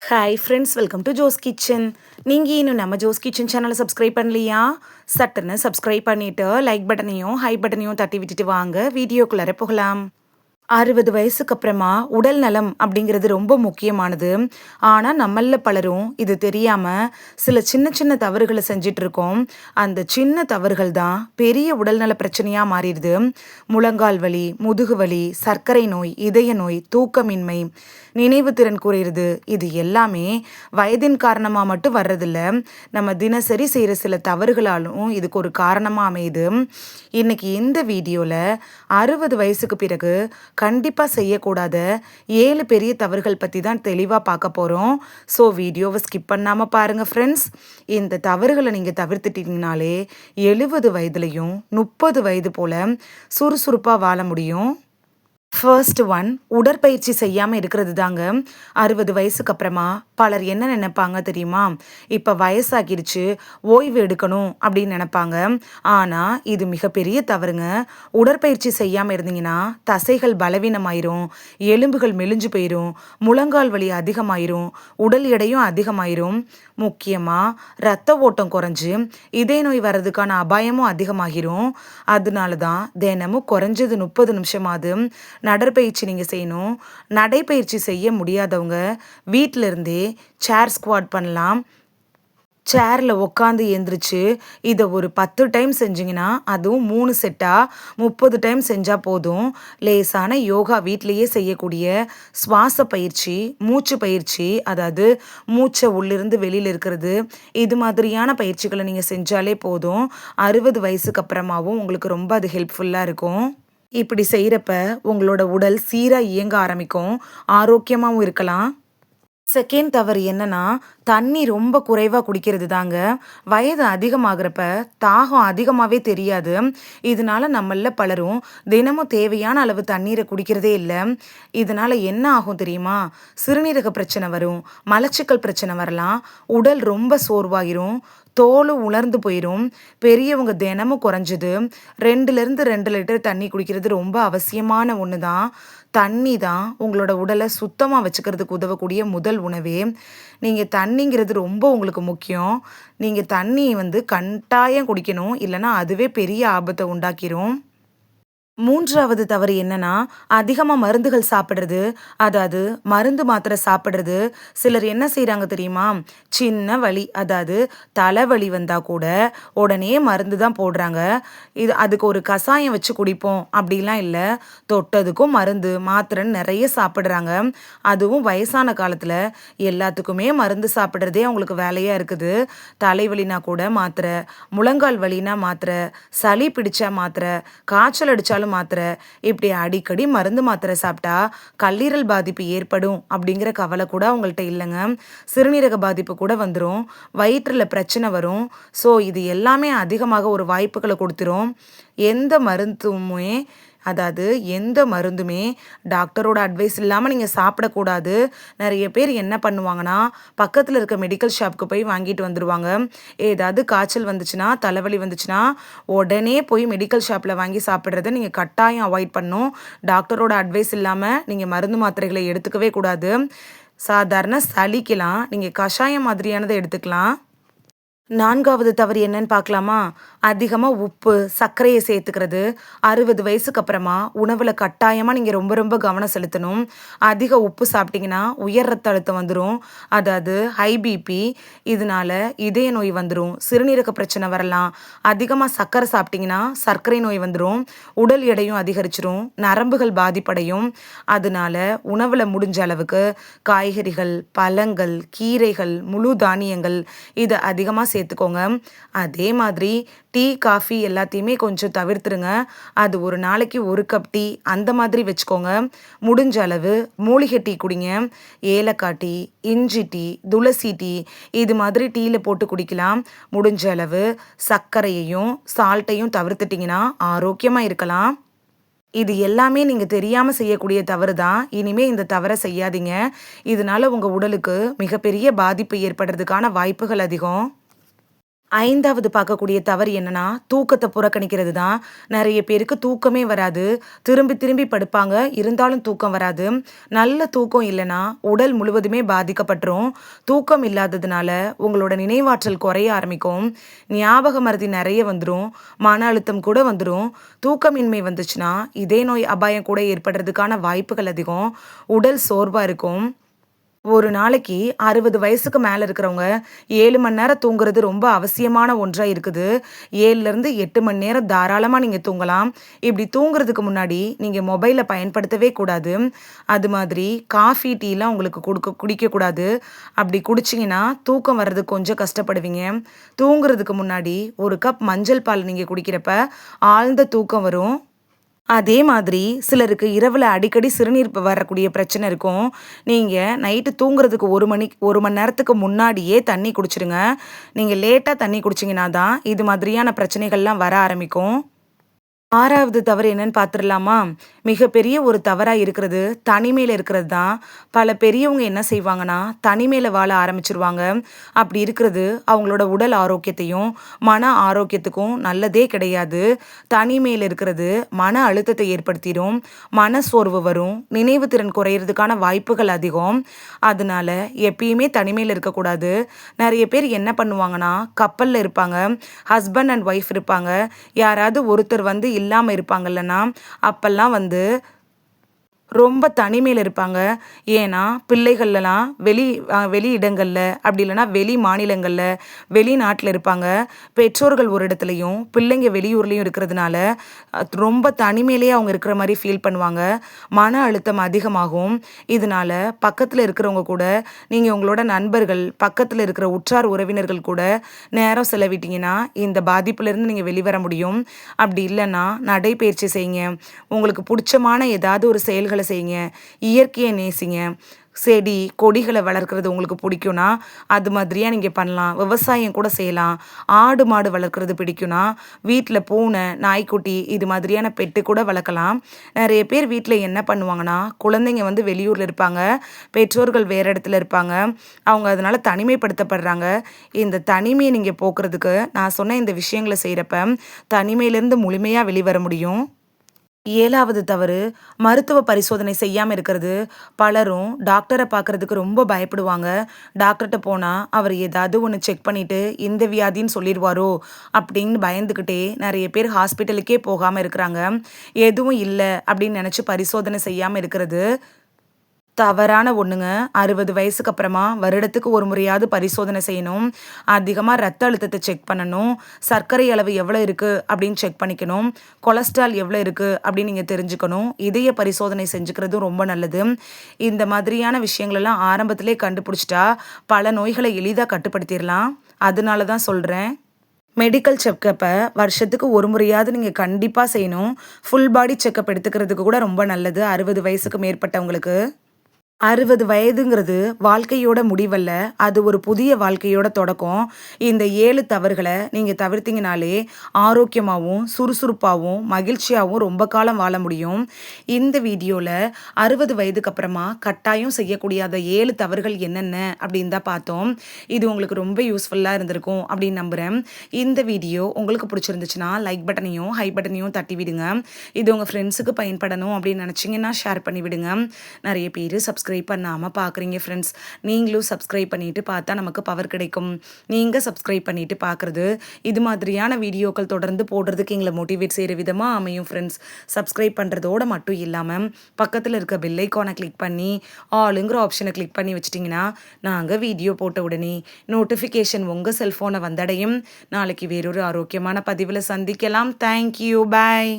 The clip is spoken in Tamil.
Hi friends, welcome to Jo's kitchen. நீங்கள் இன்னும் நம்ம ஜோஸ் கிச்சன் சேனலை சப்ஸ்கிரைப் பண்ணலையா? சட்டுன்னு சப்ஸ்கிரைப் பண்ணிவிட்டு லைக் பட்டனையும் ஹை பட்டனையும் தட்டி விட்டுட்டு வாங்க வீடியோக்குள்ளார போகலாம். 60 வயசுக்கு அப்புறமா உடல் நலம் அப்படிங்கிறது ரொம்ப முக்கியமானது. ஆனால் நம்மள பலரும் இது தெரியாமல் சில சின்ன சின்ன தவறுகளை செஞ்சிட்டு இருக்கோம். அந்த சின்ன தவறுகள் தான் பெரிய உடல்நல பிரச்சனையாக மாறிடுது. முழங்கால் வலி, முதுகு வலி, சர்க்கரை நோய், இதய நோய், தூக்கமின்மை, நினைவு திறன் குறையிறது, இது எல்லாமே வயதின் காரணமாக மட்டும் வர்றதில்ல. நம்ம தினசரி செய்கிற சில தவறுகளாலும் இதுக்கு ஒரு காரணமாக அமையுது. இன்னைக்கு இந்த வீடியோவில் 60 வயசுக்கு பிறகு கண்டிப்பாக செய்யக்கூடாத 7 பெரிய தவறுகள் பற்றி தான் தெளிவாக பார்க்க போகிறோம். ஸோ வீடியோவை ஸ்கிப் பண்ணாமல் பாருங்கள் ஃப்ரெண்ட்ஸ். இந்த தவறுகளை நீங்கள் தவிர்த்துட்டீங்கனாலே 70 வயதுலையும் 30 வயது போல் சுறுசுறுப்பாக வாழ முடியும். ஃபர்ஸ்ட் ஒன், உடற்பயிற்சி செய்யாமல் இருக்கிறது தாங்க. 60 வயசுக்கு அப்புறமா பலர் என்ன நினைப்பாங்க தெரியுமா? இப்போ வயசாகிடுச்சு, ஓய்வு எடுக்கணும் அப்படின்னு நினைப்பாங்க. ஆனால் இது மிகப்பெரிய தவறுங்க. உடற்பயிற்சி செய்யாமல் இருந்தீங்கன்னா தசைகள் பலவீனமாயிரும், எலும்புகள் மெலிஞ்சு போயிடும், முழங்கால் வலி அதிகமாயிரும், உடல் எடையும் அதிகமாயிரும். முக்கியமாக இரத்த ஓட்டம் குறைஞ்சு இதய நோய் வர்றதுக்கான அபாயமும் அதிகமாகிரும். அதனால தான் தினமும் குறைஞ்சது 30 நிமிஷமாவது நடைப்பயிற்சி நீங்கள் செய்யணும். நடைப்பயிற்சி செய்ய முடியாதவங்க வீட்டில் இருந்தே சேர் ஸ்குவாட் பண்ணலாம். சேரில் உட்காந்து எந்திரிச்சு இதை ஒரு 10 டைம் செஞ்சிங்கன்னா, அதுவும் 3 செட்டாக 30 டைம் செஞ்சால் போதும். லேசான யோகா வீட்டிலையே செய்யக்கூடிய சுவாச பயிற்சி, மூச்சு பயிற்சி, அதாவது மூச்சை உள்ளிருந்து வெளியில் இருக்கிறது, இது மாதிரியான பயிற்சிகளை நீங்கள் செஞ்சாலே போதும். 60 வயசுக்கு அப்புறமாவும் உங்களுக்கு ரொம்ப அது ஹெல்ப்ஃபுல்லாக இருக்கும். இப்படி செய்கிறப்ப உங்களோட உடல் சீராக இயங்க ஆரம்பிக்கும், ஆரோக்கியமாகவும் இருக்கலாம். செகண்ட் தவறு என்னன்னா, தண்ணி ரொம்ப குறைவாக குடிக்கிறது தாங்க. வயது அதிகமாகிறப்ப தாகம் அதிகமாகவே தெரியாது. இதனால நம்மள பலரும் தினமும் தேவையான அளவு தண்ணீரை குடிக்கிறதே இல்லை. இதனால என்ன ஆகும் தெரியுமா? சிறுநீரக பிரச்சனை வரும், மலச்சிக்கல் பிரச்சனை வரலாம், உடல் ரொம்ப சோர்வாகிரும், தோலும் உலர்ந்து போயிடும். பெரியவங்க தினமும் குறைஞ்சது 2லேருந்து 2 லிட்டர் தண்ணி குடிக்கிறது ரொம்ப அவசியமான ஒன்று தான். தண்ணி தான் உங்களோட உடலை சுத்தமாக வச்சுக்கிறதுக்கு உதவக்கூடிய முதல் உணவே. நீங்கள் தண்ணிங்கிறது ரொம்ப உங்களுக்கு முக்கியம். நீங்கள் தண்ணி கட்டாயம் குடிக்கணும், இல்லைன்னா அதுவே பெரிய ஆபத்தை உண்டாக்கிரும். 3வது தவறு என்னன்னா, அதிகமாக மருந்துகள் சாப்பிட்றது, அதாவது மருந்து மாத்திரை சாப்பிட்றது. சிலர் என்ன செய்கிறாங்க தெரியுமா? சின்ன வலி, அதாவது தலைவலி வந்தால் கூட உடனே மருந்து தான் போடுறாங்க. அதுக்கு ஒரு கசாயம் வச்சு குடிப்போம் அப்படிலாம் இல்லை. தொட்டதுக்கும் மருந்து மாத்திரைன்னு நிறைய சாப்பிட்றாங்க. அதுவும் வயசான காலத்தில் எல்லாத்துக்குமே மருந்து சாப்பிட்றதே அவங்களுக்கு வேலையாக இருக்குது. தலைவலினா கூட மாத்திரை, முழங்கால் வலினா மாத்திரை, சளி பிடிச்சா மாத்திரை, காய்ச்சல் அடித்தாலும் மாத்திரை, இப்படி அடிக்கடி மருந்து மாத்திரை சாப்பிட்டா கல்லீரல் பாதிப்பு ஏற்படும் அப்படிங்கிற கவலை கூட அவங்கள்ட்ட இல்லைங்க. சிறுநீரக பாதிப்பு கூட வந்துடும், வயிற்றில் பிரச்சனை வரும். ஸோ இது எல்லாமே அதிகமாக ஒரு வாய்ப்புகளை கொடுத்துரும். எந்த மருந்துமே டாக்டரோட அட்வைஸ் இல்லாமல் நீங்கள் சாப்பிடக்கூடாது. நிறைய பேர் என்ன பண்ணுவாங்கன்னா, பக்கத்தில் இருக்க மெடிக்கல் ஷாப்புக்கு போய் வாங்கிட்டு வந்துடுவாங்க. ஏதாவது காய்ச்சல் வந்துச்சுன்னா, தலைவலி வந்துச்சுன்னா உடனே போய் மெடிக்கல் ஷாப்பில் வாங்கி சாப்பிட்றத நீங்கள் கட்டாயம் அவாய்ட் பண்ணணும். டாக்டரோட அட்வைஸ் இல்லாமல் நீங்கள் மருந்து மாத்திரைகளை எடுத்துக்கவே கூடாது. சாதாரண சளிக்கெல்லாம் நீங்கள் கஷாயம் மாதிரியானதை எடுத்துக்கலாம். 4வது தவறு என்னன்னு பார்க்கலாமா? அதிகமாக உப்பு, சர்க்கரையை சேர்த்துக்கிறது. 60 வயசுக்கு அப்புறமா உணவில் கட்டாயமாக நீங்கள் ரொம்ப ரொம்ப கவனம் செலுத்தணும். அதிக உப்பு சாப்பிட்டிங்கன்னா உயர் ரத்த அழுத்தம் வந்துடும், அதாவது ஹை பிபி. இதனால இதய நோய் வந்துடும், சிறுநீரக பிரச்சனை வரலாம். அதிகமாக சர்க்கரை சாப்பிட்டிங்கன்னா சர்க்கரை நோய் வந்துடும், உடல் எடையும் அதிகரிச்சிரும், நரம்புகள் பாதிப்படையும். அதனால உணவில் முடிஞ்ச அளவுக்கு காய்கறிகள், பழங்கள், கீரைகள், முழு தானியங்கள் இதை அதிகமாக சேர்த்துக்கோங்க. அதே மாதிரி டீ, காஃபி எல்லாத்தையுமே கொஞ்சம் தவிர்த்துருங்க. அது ஒரு நாளைக்கு 1 கப் டீ அந்த மாதிரி வச்சுக்கோங்க. முடிஞ்ச அளவு மூலிகை டீ குடிங்க. ஏலக்காய் டீ, இஞ்சி டீ, துளசி டீ, இது மாதிரி டீயில் போட்டு குடிக்கலாம். முடிஞ்ச அளவு சர்க்கரையையும் சால்ட்டையும் தவிர்த்துட்டிங்கன்னா ஆரோக்கியமாக இருக்கலாம். இது எல்லாமே நீங்கள் தெரியாமல் செய்யக்கூடிய தவறு தான். இனிமேல் இந்த தவறை செய்யாதீங்க. இதனால உங்கள் உடலுக்கு மிகப்பெரிய பாதிப்பு ஏற்படுறதுக்கான வாய்ப்புகள் அதிகம். 5வது பார்க்கக்கூடிய தவறு என்னன்னா, தூக்கத்த புறக்கணிக்கிறது தான். நெறைய பேருக்கு தூக்கமே வராது. திரும்பி திரும்பி படுப்பாங்க. இருந்தாலும் தூக்கம் வராது. நல்ல தூக்கம் இல்லன்னா, உடல் முழுவதுமே பாதிக்கப்பட்டுரும். தூக்கம் இல்லாததுனால உங்களோட நினைவாற்றல் குறைய ஆரம்பிக்கும். ஞாபக மறதி நெறைய வந்துரும். மன அழுத்தம் கூட வந்துரும். தூக்கமின்மை வந்துச்சுன்னா, இதய நோய் அபாயம் கூட ஏற்படுறதுக்கான வாய்ப்புகள் அதிகம். உடல் சோர்வா இருக்கும். ஒரு நாளைக்கு 60 வயசுக்கு மேல இருக்கிறவங்க 7 மணி நேரம் தூங்குறது ரொம்ப அவசியமான ஒன்றா இருக்குது. 7லேருந்து 8 மணி நேரம் தாராளமா நீங்க தூங்கலாம். இப்படி தூங்குறதுக்கு முன்னாடி நீங்க மொபைல பயன்படுத்தவே கூடாது. அது மாதிரி காஃபி, டீலாம் உங்களுக்கு குடிக்கக்கூடாது. அப்படி குடிச்சீங்கன்னா தூக்கம் வர்றதுக்கு கொஞ்சம் கஷ்டப்படுவீங்க. தூங்குறதுக்கு முன்னாடி 1 கப் மஞ்சள் பால் நீங்க குடிக்கிறப்ப ஆழ்ந்த தூக்கம் வரும். அதே மாதிரி சிலருக்கு இரவுல அடிக்கடி சிறுநீர் வரக்கூடிய பிரச்சனை இருக்கும். நீங்க நைட்டு தூங்குறதுக்கு 1 மணி நேரத்துக்கு முன்னாடியே தண்ணி குடிச்சிருங்க. நீங்க லேட்டா தண்ணி குடிச்சீங்கன்னா தான் இது மாதிரியான பிரச்சனைகள்லாம் வர ஆரம்பிக்கும். 6வது தவறு என்னன்னு பார்த்துடலாமா? மிகப்பெரிய ஒரு தவறா இருக்கிறது, தனிமையில இருக்கிறது தான். பல பெரியவங்க என்ன செய்வாங்கன்னா, தனிமையில வாழ ஆரம்பிச்சுருவாங்க. அப்படி இருக்கிறது அவங்களோட உடல் ஆரோக்கியத்தையும், மன ஆரோக்கியத்துக்கும் நல்லதே கிடையாது. தனிமையில இருக்கிறது மன அழுத்தத்தை ஏற்படுத்திடும். மனசோர்வு வரும். நினைவு திறன் குறையிறதுக்கான வாய்ப்புகள் அதிகம். அதனால எப்பயுமே தனிமையில இருக்கக்கூடாது. நெறைய பேர் என்ன பண்ணுவாங்கன்னா, கப்பல்ல இருப்பாங்க. ஹஸ்பண்ட் அண்ட் ஒய்ஃப் இருப்பாங்க. யாராவது ஒருத்தர் வந்து இல்லாம இருப்பாங்கல்லன்னா, அப்பல்லாம் வந்து ரொம்ப தனிமையில இருப்பாங்க. ஏன்னா, பிள்ளைகள்லாம் வெளி இடங்கள்ல, அப்படி இல்லன்னா வெளி மாநிலங்கள்ல, வெளிநாட்ல இருப்பாங்க. பெற்றோர்கள் ஒரு இடத்துலயும், பிள்ளைங்க வெளியூர்லயும் இருக்கிறதுனால, ரொம்ப தனிமையிலேயே அவங்க இருக்கிற மாரி ஃபீல் பண்ணுவாங்க. மன அழுத்தம் அதிகமாகும். இதனால பக்கத்துல இருக்கிறவங்க கூட, நீங்க உங்களோட நண்பர்கள், பக்கத்துல இருக்கிற உற்றார் உறவினர்கள் கூட நேரம் செலவிட்டீங்கன்னா, இந்த பாதிப்புலேருந்து நீங்க வெளிவர முடியும். அப்படி இல்லன்னா, நடைப்பயிற்சி செய்யுங்க. உங்களுக்கு புடிச்சமான ஏதாவது ஒரு செயல்கள செய்யுங்க. இயற்கைய நேசிங்க. செடி, கொடிகள வளர்க்கிறது உங்களுக்கு பிடிக்கும்னா, அது மாதிரியா நீங்க பண்ணலாம். விவசாயம் கூட செய்யலாம். ஆடு, மாடு வளர்க்கிறது பிடிக்கும்னா, வீட்ல பூனை, நாய்க்குட்டி இது மாதிரியான பெட்டு கூட வளர்க்கலாம். நெறைய பேர் வீட்ல என்ன பண்ணுவாங்கன்னா, குழந்தைங்க வந்து வெளியூர்ல இருப்பாங்க. பெற்றோர்கள் வேற இடத்துல இருப்பாங்க. அவங்க அதனால தனிமைப்படுத்தப்படுறாங்க. இந்த தனிமைய நீங்க போக்குறதுக்கு, நான் சொன்ன இந்த விஷயங்கள செய்றப்ப, தனிமையிலிருந்து முழுமையா வெளிவர முடியும். 7வது தவறு, மருத்துவ பரிசோதனை செய்யாம இருக்கிறது. பலரும் டாக்டர பார்க்கறதுக்கு ரொம்ப பயப்படுவாங்க. டாக்டர்ட்ட போனா, அவர் ஏதாவது ஒண்ணு செக் பண்ணிட்டு, இந்த வியாதின்னு சொல்லிருவாரோ! அப்படின்னு பயந்துகிட்டே நெறைய பேர் ஹாஸ்பிட்டலுக்கே போகாம இருக்கிறாங்க. எதுவும் இல்ல அப்படின்னு நெனச்சு பரிசோதனை செய்யாம இருக்கிறது தவறான ஒண்ணுங்க. 60 வயசுக்கு அப்புறமா வருடத்துக்கு ஒரு முறையாவது பரிசோதனை செய்யணும். அதிகமா ரத்த அழுத்தத்த செக் பண்ணணும். சர்க்கரை அளவு எவ்வளோ இருக்கு அப்படின்னு செக் பண்ணிக்கணும். கொலஸ்ட்ரால் எவ்வளோ இருக்கு அப்படின்னு நீங்க தெரிஞ்சுக்கணும். இதய பரிசோதனை செஞ்சுக்கிறதும் ரொம்ப நல்லது. இந்த மாதிரியான விஷயங்களெல்லாம் ஆரம்பத்திலே கண்டுபிடிச்சிட்டா, பல நோய்களை எளிதா கட்டுப்படுத்திரலாம். அதனால தான் சொல்றேன். மெடிக்கல் செக்கப்ப வருஷத்துக்கு ஒரு முறையாவது நீங்க கண்டிப்பா செய்யணும். ஃபுல் பாடி செக்கப் எடுத்துக்கிறதுக்கு கூட ரொம்ப நல்லது 60 வயசுக்கு மேற்பட்டவங்களுக்கு. 60 வயதுங்கிறது வாழ்க்கையோட முடிவல்ல. அது ஒரு புதிய வாழ்க்கையோட தொடக்கம். இந்த 7 தவறுகள நீங்க தவிர்த்தீங்கனாலே, ஆரோக்கியமாவும், சுறுசுறுப்பாவும், மகிழ்ச்சியாவும் ரொம்ப காலம் வாழ முடியும். இந்த வீடியோல 60 வயதுக்கு அப்புறமா கட்டாயம் செய்யக்கூடிய அந்த 7 தவறுகள் என்னென்ன அப்படின்னு தான் பார்த்தோம். இது உங்களுக்கு ரொம்ப யூஸ்ஃபுல்லா இருந்திருக்கும் அப்படின்னு நம்புறேன். இந்த வீடியோ உங்களுக்கு பிடிச்சிருந்துச்சுன்னா, லைக் பட்டனையும், ஹை பட்டனையும் தட்டி விடுங்க. இது உங்க ஃப்ரெண்ட்ஸுக்கு பயன்படணும் அப்படின்னு நினைச்சீங்கன்னா, ஷேர் பண்ணி விடுங்க. நெறைய பேரு சப்ஸ்கிரைப் பண்ணாம பார்க்குறீங்க ஃப்ரெண்ட்ஸ். நீங்களும் சப்ஸ்கிரைப் பண்ணிட்டு பார்த்தா நமக்கு பவர் கிடைக்கும். நீங்க சப்ஸ்கிரைப் பண்ணிட்டு பார்க்குறது, இது மாதிரியான வீடியோக்கள் தொடர்ந்து போடுறதுக்கு எங்கள மோட்டிவேட் செய்ற விதமா அமையும் ஃப்ரெண்ட்ஸ். சப்ஸ்கிரைப் பண்றதோட மட்டும் இல்லாம, பக்கத்துல இருக்க பெல் ஐகான கிளிக் பண்ணி, ஆளுங்கிற ஆப்ஷன கிளிக் பண்ணி வச்சுட்டீங்கன்னா, நாங்க வீடியோ போட்ட உடனே நோட்டிஃபிகேஷன் உங்க செல்ஃபோன வந்தடையும். நாளைக்கு வேறொரு ஆரோக்கியமான பதிவுல சந்திக்கலாம். Thank you. பாய்.